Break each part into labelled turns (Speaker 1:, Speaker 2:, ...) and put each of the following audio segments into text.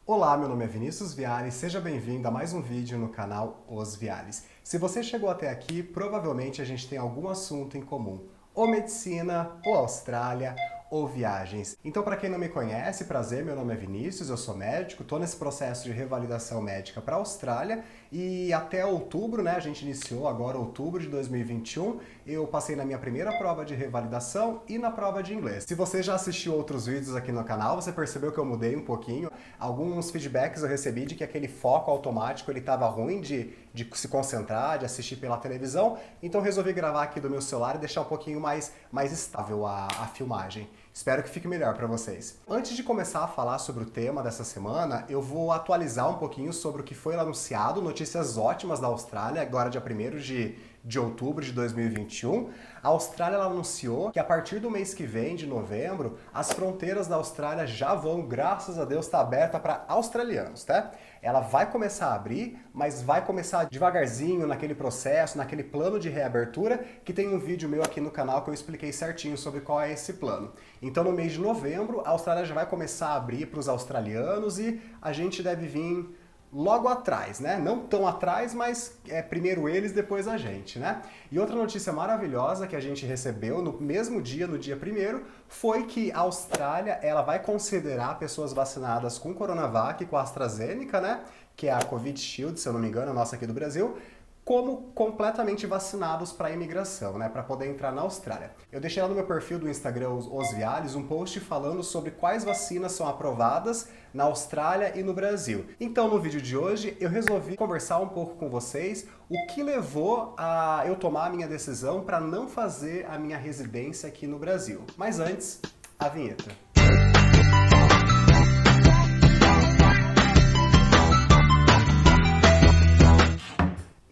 Speaker 1: Olá, meu nome é Vinícius Viale, seja bem-vindo a mais um vídeo no canal Os Viales. Se você chegou até aqui, provavelmente a gente tem algum assunto em comum, ou medicina, ou Austrália, ou viagens. Então, para quem não me conhece, prazer, meu nome é Vinícius, eu sou médico, estou nesse processo de revalidação médica para a Austrália e até outubro, né, a gente iniciou agora outubro de 2021, eu passei na minha primeira prova de revalidação e na prova de inglês. Se você já assistiu outros vídeos aqui no canal, você percebeu que eu mudei um pouquinho. Alguns feedbacks eu recebi de que aquele foco automático ele estava ruim de se concentrar, de assistir pela televisão, então resolvi gravar aqui do meu celular e deixar um pouquinho mais estável a filmagem. Espero que fique melhor para vocês. Antes de começar a falar sobre o tema dessa semana, eu vou atualizar um pouquinho sobre o que foi anunciado, notícias ótimas da Austrália, agora dia 1º de outubro de 2021. A Austrália ela anunciou que a partir do mês que vem, de novembro, as fronteiras da Austrália já vão, graças a Deus, estar aberta para australianos, tá? Ela vai começar a abrir, mas vai começar devagarzinho naquele processo, naquele plano de reabertura, que tem um vídeo meu aqui no canal que eu expliquei certinho sobre qual é esse plano. Então no mês de novembro, a Austrália já vai começar a abrir para os australianos e a gente deve vir logo atrás, né? Não tão atrás, mas primeiro eles, depois a gente, né? E outra notícia maravilhosa que a gente recebeu no mesmo dia, no dia 1º, foi que a Austrália ela vai considerar pessoas vacinadas com Coronavac, com a AstraZeneca, né? Que é a Covid Shield, se eu não me engano, a nossa aqui do Brasil, como completamente vacinados para a imigração, né, para poder entrar na Austrália. Eu deixei lá no meu perfil do Instagram, Os Viales, um post falando sobre quais vacinas são aprovadas na Austrália e no Brasil. Então, no vídeo de hoje, eu resolvi conversar um pouco com vocês o que levou a eu tomar a minha decisão para não fazer a minha residência aqui no Brasil. Mas antes, a vinheta.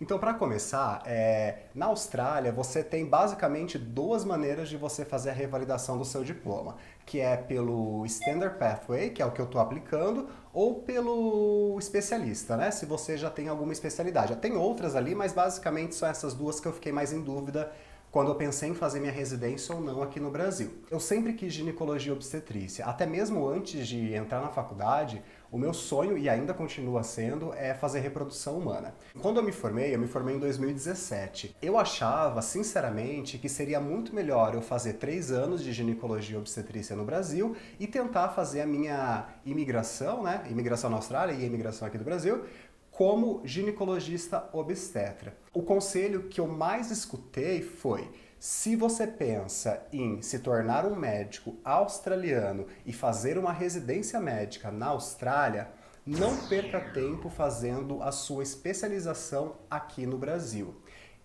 Speaker 1: Então, para começar, na Austrália você tem basicamente duas maneiras de você fazer a revalidação do seu diploma, que é pelo Standard Pathway, que é o que eu estou aplicando, ou pelo especialista, né? Se você já tem alguma especialidade. Já tem outras ali, mas basicamente são essas duas que eu fiquei mais em dúvida quando eu pensei em fazer minha residência ou não aqui no Brasil. Eu sempre quis ginecologia e obstetrícia, até mesmo antes de entrar na faculdade, o meu sonho, e ainda continua sendo, é fazer reprodução humana. Quando eu me formei em 2017. Eu achava, sinceramente, que seria muito melhor eu fazer 3 anos de ginecologia e obstetrícia no Brasil e tentar fazer a minha imigração, né? Imigração na Austrália e imigração aqui do Brasil, como ginecologista obstetra. O conselho que eu mais escutei foi: se você pensa em se tornar um médico australiano e fazer uma residência médica na Austrália, não perca tempo fazendo a sua especialização aqui no Brasil.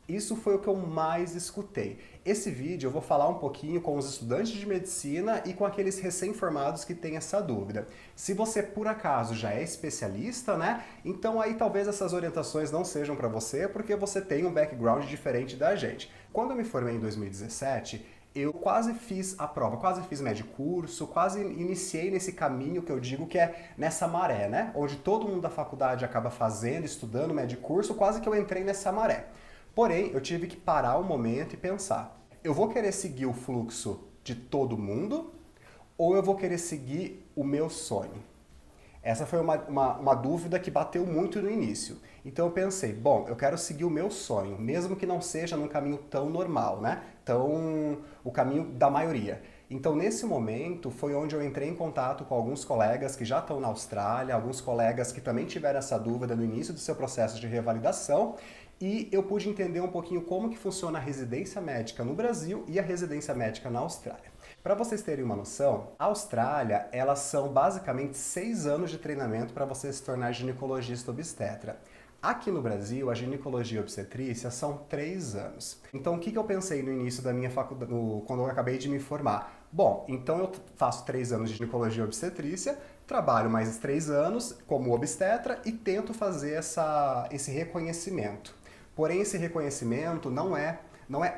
Speaker 1: Isso foi o que eu mais escutei. Esse vídeo eu vou falar um pouquinho com os estudantes de medicina e com aqueles recém-formados que têm essa dúvida. Se você por acaso já é especialista, né? Então aí talvez essas orientações não sejam para você, porque você tem um background diferente da gente. Quando eu me formei em 2017, eu quase fiz a prova, quase fiz medicurso, quase iniciei nesse caminho que eu digo que é nessa maré, né? Onde todo mundo da faculdade acaba fazendo, estudando medicurso, quase que eu entrei nessa maré. Porém, eu tive que parar um momento e pensar: eu vou querer seguir o fluxo de todo mundo ou eu vou querer seguir o meu sonho? Essa foi uma dúvida que bateu muito no início. Então eu pensei, bom, eu quero seguir o meu sonho, mesmo que não seja num caminho tão normal, né? Tão o caminho da maioria. Então nesse momento foi onde eu entrei em contato com alguns colegas que já estão na Austrália, alguns colegas que também tiveram essa dúvida no início do seu processo de revalidação, e eu pude entender um pouquinho como que funciona a residência médica no Brasil e a residência médica na Austrália. Para vocês terem uma noção, a Austrália, elas são basicamente 6 anos de treinamento para você se tornar ginecologista obstetra. Aqui no Brasil, a ginecologia e obstetrícia são 3 anos. Então, o que eu pensei no início da minha faculdade, quando eu acabei de me formar? Bom, então eu faço 3 anos de ginecologia e obstetrícia, trabalho mais 3 anos como obstetra e tento fazer esse reconhecimento. Porém, esse reconhecimento não é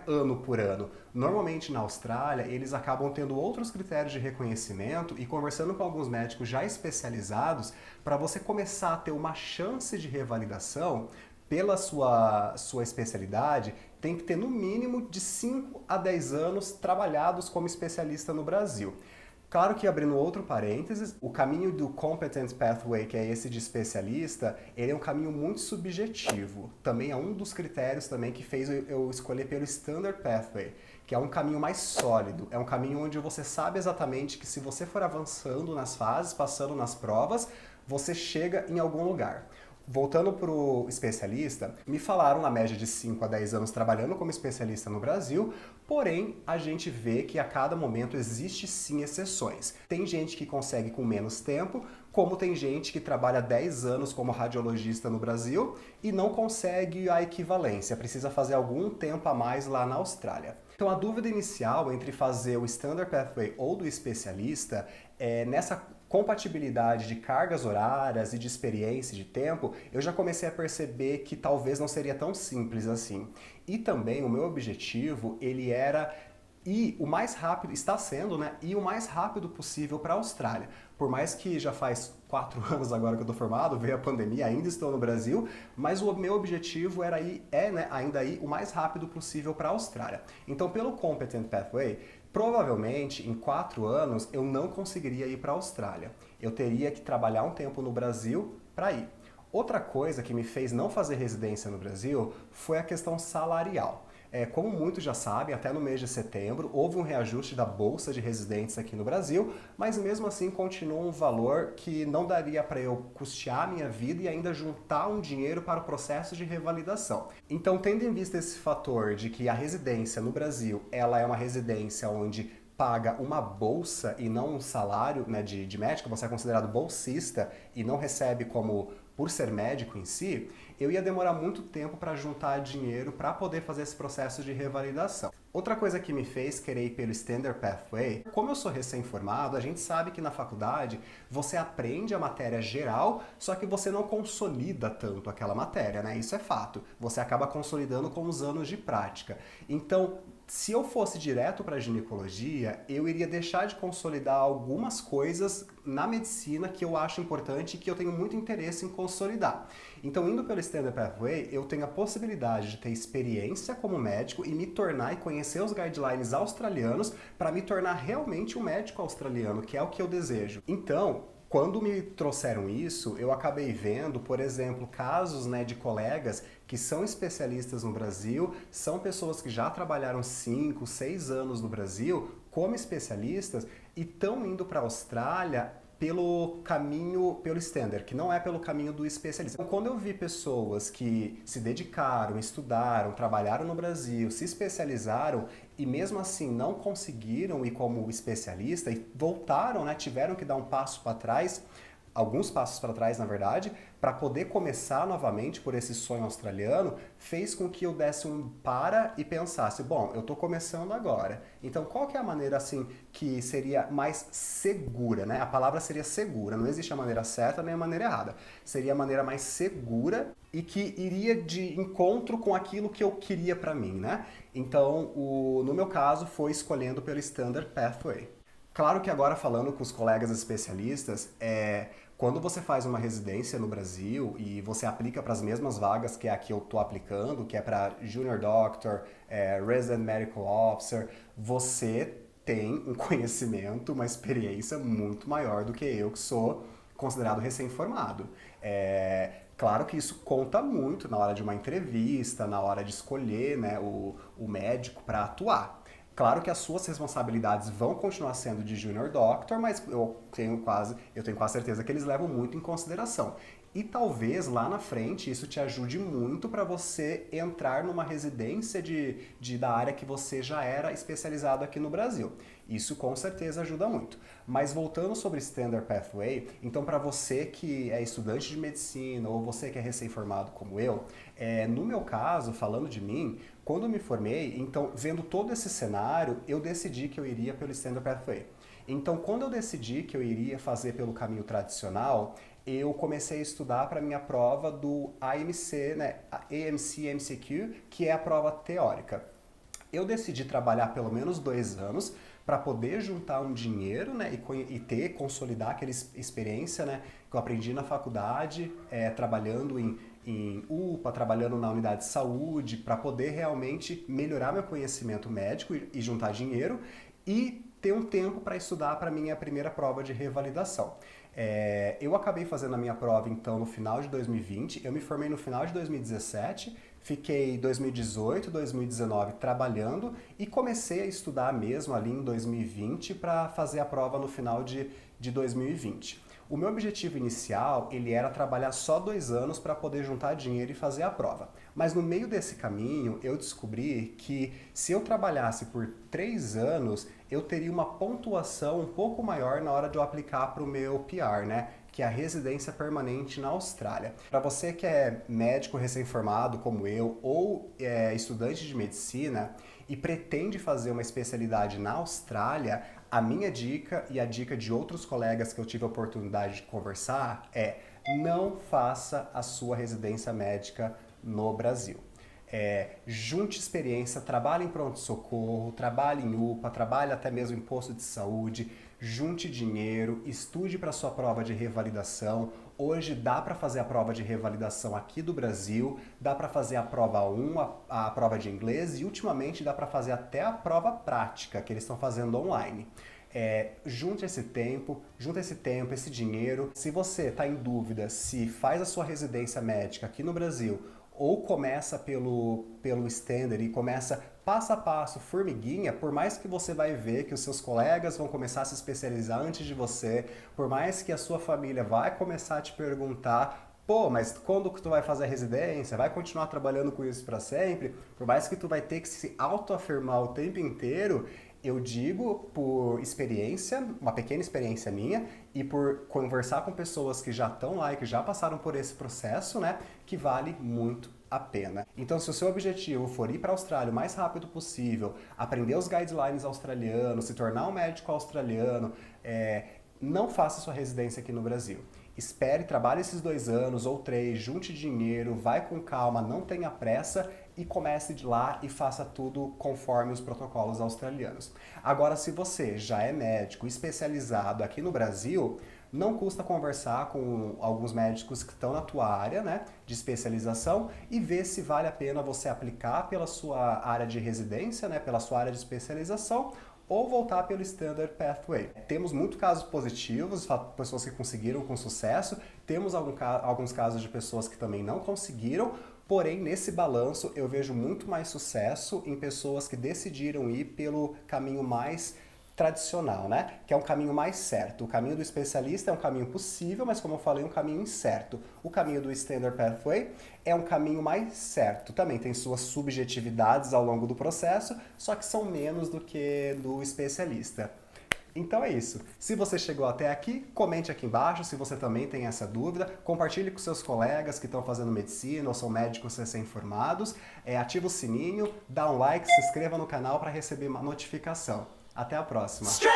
Speaker 1: ano por ano. Normalmente na Austrália, eles acabam tendo outros critérios de reconhecimento e conversando com alguns médicos já especializados para você começar a ter uma chance de revalidação pela sua especialidade, tem que ter no mínimo de 5 a 10 anos trabalhados como especialista no Brasil. Claro que, abrindo outro parênteses, o caminho do Competent Pathway, que é esse de especialista, ele é um caminho muito subjetivo. Também é um dos critérios também que fez eu escolher pelo Standard Pathway, que é um caminho mais sólido. É um caminho onde você sabe exatamente que se você for avançando nas fases, passando nas provas, você chega em algum lugar. Voltando para o especialista, me falaram na média de 5 a 10 anos trabalhando como especialista no Brasil, porém a gente vê que a cada momento existe sim exceções. Tem gente que consegue com menos tempo, como tem gente que trabalha 10 anos como radiologista no Brasil e não consegue a equivalência, precisa fazer algum tempo a mais lá na Austrália. Então a dúvida inicial entre fazer o Standard Pathway ou do especialista é nessa compatibilidade de cargas horárias e de experiência de tempo, eu já comecei a perceber que talvez não seria tão simples assim. E também o meu objetivo, ele era ir o mais rápido, está sendo, né? Ir o mais rápido possível para a Austrália. Por mais que já faz 4 anos agora que eu estou formado, veio a pandemia, ainda estou no Brasil, mas o meu objetivo era ir, né, ainda ir o mais rápido possível para a Austrália. Então, pelo Competent Pathway, provavelmente, em 4 anos, eu não conseguiria ir para a Austrália. Eu teria que trabalhar um tempo no Brasil para ir. Outra coisa que me fez não fazer residência no Brasil foi a questão salarial. Como muitos já sabem, até no mês de setembro houve um reajuste da Bolsa de Residentes aqui no Brasil, mas mesmo assim continua um valor que não daria para eu custear a minha vida e ainda juntar um dinheiro para o processo de revalidação. Então, tendo em vista esse fator de que a residência no Brasil ela é uma residência onde paga uma bolsa e não um salário, né, de médico, você é considerado bolsista e não recebe como por ser médico em si, eu ia demorar muito tempo para juntar dinheiro para poder fazer esse processo de revalidação. Outra coisa que me fez querer ir pelo Standard Pathway, como eu sou recém-formado, a gente sabe que na faculdade você aprende a matéria geral, só que você não consolida tanto aquela matéria, né? Isso é fato. Você acaba consolidando com os anos de prática. Então, se eu fosse direto para a ginecologia, eu iria deixar de consolidar algumas coisas na medicina que eu acho importante e que eu tenho muito interesse em consolidar. Então, indo pelo Standard Pathway, eu tenho a possibilidade de ter experiência como médico e me tornar e conhecer os guidelines australianos para me tornar realmente um médico australiano, que é o que eu desejo. Então, quando me trouxeram isso, eu acabei vendo, por exemplo, casos, né, de colegas que são especialistas no Brasil, são pessoas que já trabalharam 5, 6 anos no Brasil como especialistas e estão indo para a Austrália pelo caminho, pelo standard, que não é pelo caminho do especialista. Então, quando eu vi pessoas que se dedicaram, estudaram, trabalharam no Brasil, se especializaram e mesmo assim não conseguiram ir como especialista e voltaram, né, tiveram que dar um passo para trás, alguns passos para trás, na verdade, para poder começar novamente por esse sonho australiano, fez com que eu desse um para e pensasse, bom, eu estou começando agora, então qual que é a maneira assim que seria mais segura, né? A palavra seria segura, não existe a maneira certa nem a maneira errada. Seria a maneira mais segura e que iria de encontro com aquilo que eu queria para mim, né? Então, no meu caso, foi escolhendo pelo Standard Pathway. Claro que agora falando com os colegas especialistas, quando você faz uma residência no Brasil e você aplica para as mesmas vagas que é a que eu estou aplicando, que é para Junior Doctor, Resident Medical Officer, você tem um conhecimento, uma experiência muito maior do que eu, que sou considerado recém-formado. Claro que isso conta muito na hora de uma entrevista, na hora de escolher, né, o médico para atuar. Claro que as suas responsabilidades vão continuar sendo de Junior Doctor, mas eu tenho quase certeza que eles levam muito em consideração. E talvez lá na frente isso te ajude muito para você entrar numa residência da área que você já era especializado aqui no Brasil. Isso com certeza ajuda muito. Mas voltando sobre Standard Pathway, então para você que é estudante de medicina ou você que é recém-formado como eu, no meu caso, falando de mim, quando eu me formei, então vendo todo esse cenário, eu decidi que eu iria pelo Standard Pathway. Então, quando eu decidi que eu iria fazer pelo caminho tradicional, eu comecei a estudar para a minha prova do AMC, né, AMC-MCQ, que é a prova teórica. Eu decidi trabalhar pelo menos 2 anos para poder juntar um dinheiro, né, e consolidar aquela experiência, né, que eu aprendi na faculdade, trabalhando em UPA, trabalhando na unidade de saúde, para poder realmente melhorar meu conhecimento médico e juntar dinheiro. E ter um tempo para estudar para a minha primeira prova de revalidação. Eu acabei fazendo a minha prova, então, no final de 2020, eu me formei no final de 2017, fiquei 2018, 2019 trabalhando e comecei a estudar mesmo ali em 2020 para fazer a prova no final de 2020. O meu objetivo inicial, ele era trabalhar só 2 anos para poder juntar dinheiro e fazer a prova. Mas no meio desse caminho, eu descobri que se eu trabalhasse por 3 anos, eu teria uma pontuação um pouco maior na hora de eu aplicar para o meu PR, né? Que é a residência permanente na Austrália. Para você que é médico recém-formado como eu ou estudante de medicina e pretende fazer uma especialidade na Austrália, a minha dica e a dica de outros colegas que eu tive a oportunidade de conversar é: não faça a sua residência médica no Brasil. Junte experiência, trabalhe em pronto-socorro, trabalhe em UPA, trabalhe até mesmo em posto de saúde, junte dinheiro, estude para sua prova de revalidação. Hoje dá para fazer a prova de revalidação aqui do Brasil, dá para fazer a prova 1, a prova de inglês e ultimamente dá para fazer até a prova prática que eles estão fazendo online. Junte esse tempo, esse dinheiro. Se você está em dúvida se faz a sua residência médica aqui no Brasil ou começa pelo Standard e começa passo a passo, formiguinha, por mais que você vai ver que os seus colegas vão começar a se especializar antes de você, por mais que a sua família vai começar a te perguntar: pô, mas quando que tu vai fazer a residência? Vai continuar trabalhando com isso para sempre? Por mais que tu vai ter que se autoafirmar o tempo inteiro, eu digo por experiência, uma pequena experiência minha, e por conversar com pessoas que já estão lá e que já passaram por esse processo, né, que vale muito a pena. Então, se o seu objetivo for ir para a Austrália o mais rápido possível, aprender os guidelines australianos, se tornar um médico australiano, não faça sua residência aqui no Brasil. Espere, trabalhe esses 2 anos ou 3, junte dinheiro, vai com calma, não tenha pressa e comece de lá e faça tudo conforme os protocolos australianos. Agora, se você já é médico especializado aqui no Brasil, não custa conversar com alguns médicos que estão na tua área, né, de especialização e ver se vale a pena você aplicar pela sua área de residência, né, pela sua área de especialização, ou voltar pelo Standard Pathway. Temos muitos casos positivos, pessoas que conseguiram com sucesso, temos alguns casos de pessoas que também não conseguiram, porém, nesse balanço, eu vejo muito mais sucesso em pessoas que decidiram ir pelo caminho mais tradicional, né? Que é um caminho mais certo. O caminho do especialista é um caminho possível, mas como eu falei, um caminho incerto. O caminho do Standard Pathway é um caminho mais certo. Também tem suas subjetividades ao longo do processo, só que são menos do que do especialista. Então é isso. Se você chegou até aqui, comente aqui embaixo se você também tem essa dúvida. Compartilhe com seus colegas que estão fazendo medicina ou são médicos recém-formados. Ativa o sininho, dá um like, se inscreva no canal para receber uma notificação. Até a próxima. Tchau!